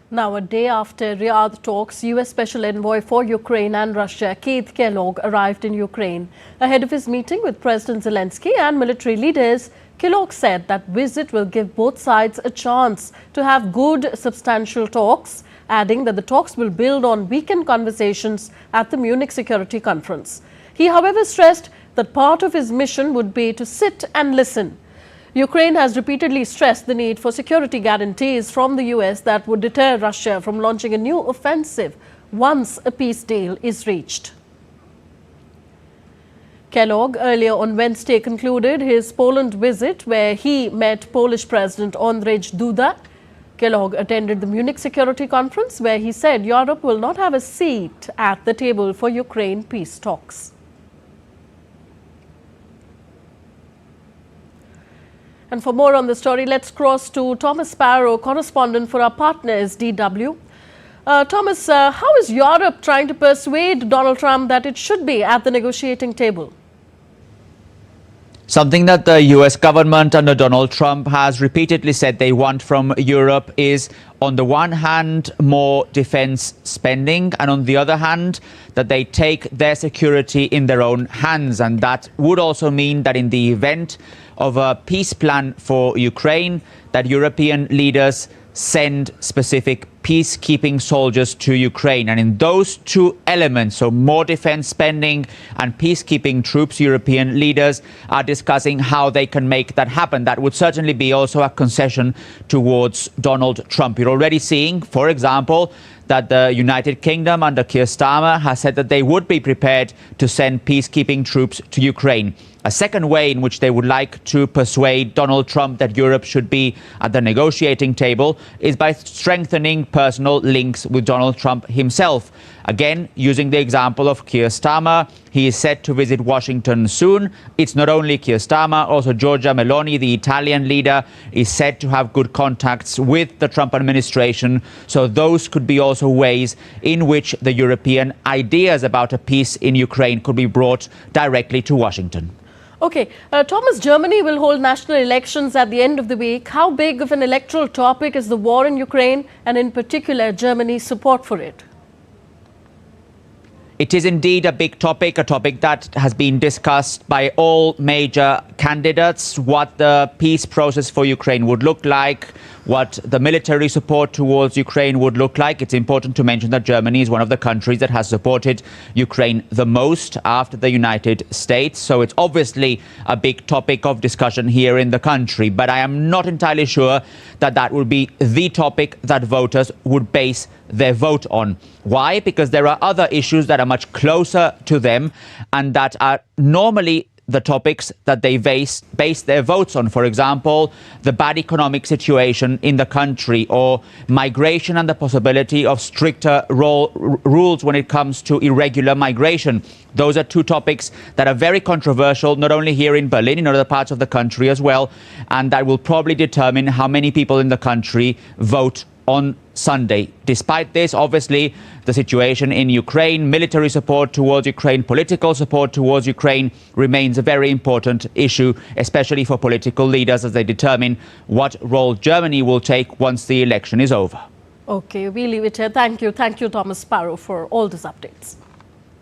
Now, a day after Riyadh talks, U.S. Special Envoy for Ukraine and Russia, Kellogg, arrived in Ukraine. Ahead of his meeting with President Zelensky and military leaders, Kellogg said that visit will give both sides a chance to have good, substantial talks, adding that the talks will build on weekend conversations at the Munich Security Conference. He, however, stressed that part of his mission would be to sit and listen. Ukraine has repeatedly stressed the need for security guarantees from the US that would deter Russia from launching a new offensive once a peace deal is reached. Kellogg earlier on Wednesday concluded his Poland visit, where he met Polish President Andrzej Duda. Kellogg attended the Munich Security Conference, where he said Europe will not have a seat at the table for Ukraine peace talks. And for more on the story, let's cross to Thomas Sparrow, correspondent for our partners, DW. Thomas, how is Europe trying to persuade Donald Trump that it should be at the negotiating table? Something that the US government under Donald Trump has repeatedly said they want from Europe is, on the one hand, more defense spending, and on the other hand, that they take their security in their own hands. And that would also mean that in the event of a peace plan for Ukraine, that European leaders send specific peacekeeping soldiers to Ukraine. And in those two elements, so more defense spending and peacekeeping troops, European leaders are discussing how they can make that happen. That would certainly be also a concession towards Donald Trump. You're already seeing, for example, that the United Kingdom under Keir Starmer has said that they would be prepared to send peacekeeping troops to Ukraine. A second way in which they would like to persuade Donald Trump that Europe should be at the negotiating table is by strengthening personal links with Donald Trump himself. Again, using the example of Keir Starmer, he is set to visit Washington soon. It's not only Keir Starmer, also Giorgia Meloni, the Italian leader, is said to have good contacts with the Trump administration. So those could be also ways in which the European ideas about a peace in Ukraine could be brought directly to Washington. Okay, Thomas, Germany will hold national elections at the end of the week. How big of an electoral topic is the war in Ukraine, and in particular Germany's support for it? It is indeed a big topic, a topic that has been discussed by all major candidates, what the peace process for Ukraine would look like, what the military support towards Ukraine would look like. It's important to mention that Germany is one of the countries that has supported Ukraine the most after the United States. So it's obviously a big topic of discussion here in the country. But I am not entirely sure that that would be the topic that voters would base their vote on. Why? Because there are other issues that are much closer to them and that are normally the topics that they base their votes on. For example, the bad economic situation in the country, or migration and the possibility of stricter rules when it comes to irregular migration. Those are two topics that are very controversial, not only here in Berlin, in other parts of the country as well, and that will probably determine how many people in the country vote on Sunday. Despite this, obviously, the situation in Ukraine, military support towards Ukraine, political support towards Ukraine remains a very important issue, especially for political leaders as they determine what role Germany will take once the election is over. Okay, we leave it here. Thank you, Thomas Sparrow, for all these updates.